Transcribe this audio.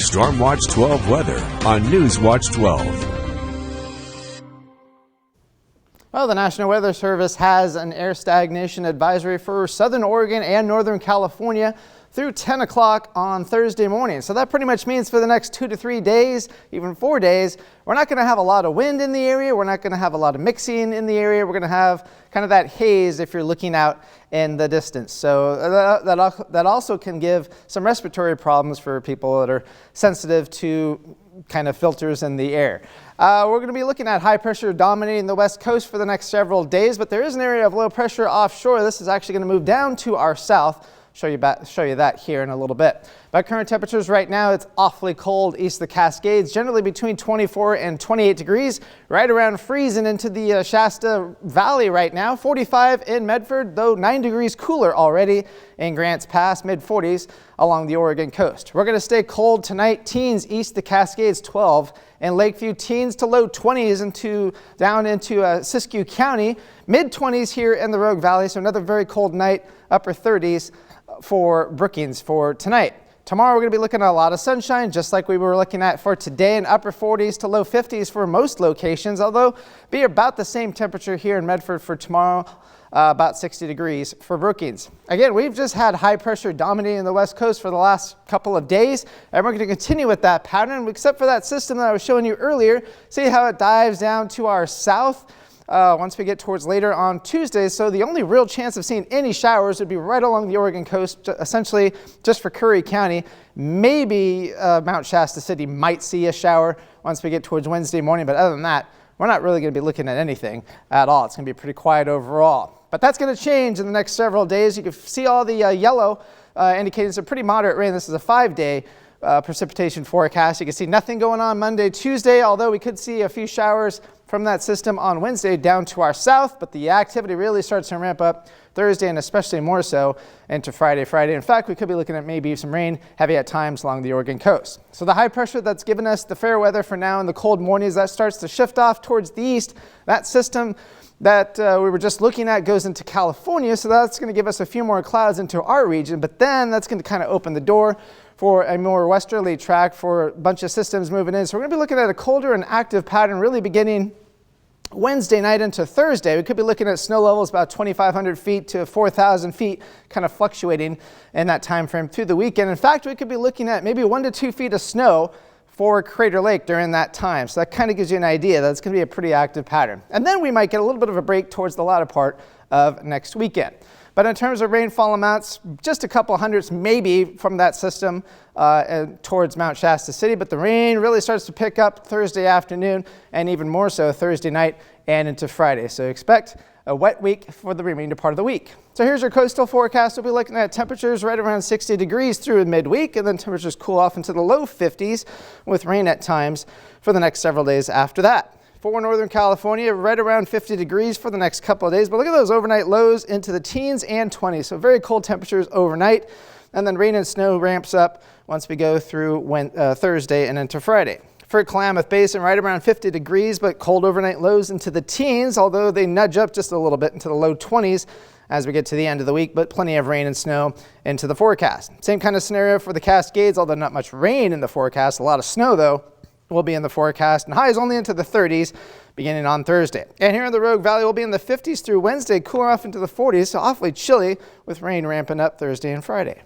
Storm Watch 12 weather on News Watch 12. Well, the National Weather Service has an air stagnation advisory for southern Oregon and northern California through 10 o'clock on Thursday morning. So that pretty much means for the next 2 to 3 days, even 4 days, we're not going to have a lot of wind in the area. We're not going to have a lot of mixing in the area. We're going to have kind of that haze if you're looking out in the distance. So that also can give some respiratory problems for people that are sensitive to kind of filters in the air. We're going to be looking at high pressure dominating the west coast for the next several days, but there is an area of low pressure offshore. This is actually going to move down to our south. Show you that here in a little bit. By current temperatures right now, it's awfully cold east of the Cascades, generally between 24 and 28 degrees, right around freezing into the Shasta Valley right now. 45 in Medford, though 9 degrees cooler already in Grants Pass, mid 40s along the Oregon coast. We're going to stay cold tonight. Teens east of the Cascades 12 and Lakeview, teens to low 20s down into Siskiyou County, mid 20s here in the Rogue Valley. So another very cold night, upper 30s for Brookings for tonight. Tomorrow we're going to be looking at a lot of sunshine, just like we were looking at for today, in upper 40s to low 50s for most locations, although be about the same temperature here in Medford for tomorrow, about 60 degrees for Brookings. Again, we've just had high pressure dominating the west coast for the last couple of days, and we're going to continue with that pattern, except for that system that I was showing you earlier. See how it dives down to our south once we get towards later on Tuesday. So the only real chance of seeing any showers would be right along the Oregon coast, essentially just for Curry County. Maybe Mount Shasta City might see a shower once we get towards Wednesday morning, but other than that, we're not really going to be looking at anything at all. It's going to be pretty quiet overall. But that's going to change in the next several days. You can see all the yellow indicating some pretty moderate rain. This is a 5-day precipitation forecast. You can see nothing going on Monday, Tuesday, although we could see a few showers from that system on Wednesday down to our south, but the activity really starts to ramp up Thursday and especially more so into Friday. In fact, we could be looking at maybe some rain heavy at times along the Oregon coast. So the high pressure that's given us the fair weather for now in the cold mornings, that starts to shift off towards the east. That system that we were just looking at goes into California, so that's going to give us a few more clouds into our region, but then that's going to kind of open the door for a more westerly track for a bunch of systems moving in. So we're going to be looking at a colder and active pattern really beginning Wednesday night into Thursday. We could be looking at snow levels about 2,500 feet to 4,000 feet, kind of fluctuating in that time frame through the weekend. In fact, we could be looking at maybe 1 to 2 feet of snow for Crater Lake during that time. So that kind of gives you an idea that it's going to be a pretty active pattern. And then we might get a little bit of a break towards the latter part of next weekend. But in terms of rainfall amounts, just a couple hundreds maybe from that system towards Mount Shasta City, but the rain really starts to pick up Thursday afternoon and even more so Thursday night and into Friday. So expect a wet week for the remainder part of the week. So here's your coastal forecast. We'll be looking at temperatures right around 60 degrees through midweek, and then temperatures cool off into the low 50s with rain at times for the next several days after that. For Northern California, right around 50 degrees for the next couple of days. But look at those overnight lows into the teens and 20s. So very cold temperatures overnight. And then rain and snow ramps up once we go through Thursday and into Friday. For Klamath Basin, right around 50 degrees, but cold overnight lows into the teens, although they nudge up just a little bit into the low 20s as we get to the end of the week, but plenty of rain and snow into the forecast. Same kind of scenario for the Cascades, although not much rain in the forecast. A lot of snow, though, will be in the forecast, and highs only into the 30s beginning on Thursday. And here in the Rogue Valley, we'll be in the 50s through Wednesday, cooler off into the 40s, so awfully chilly with rain ramping up Thursday and Friday.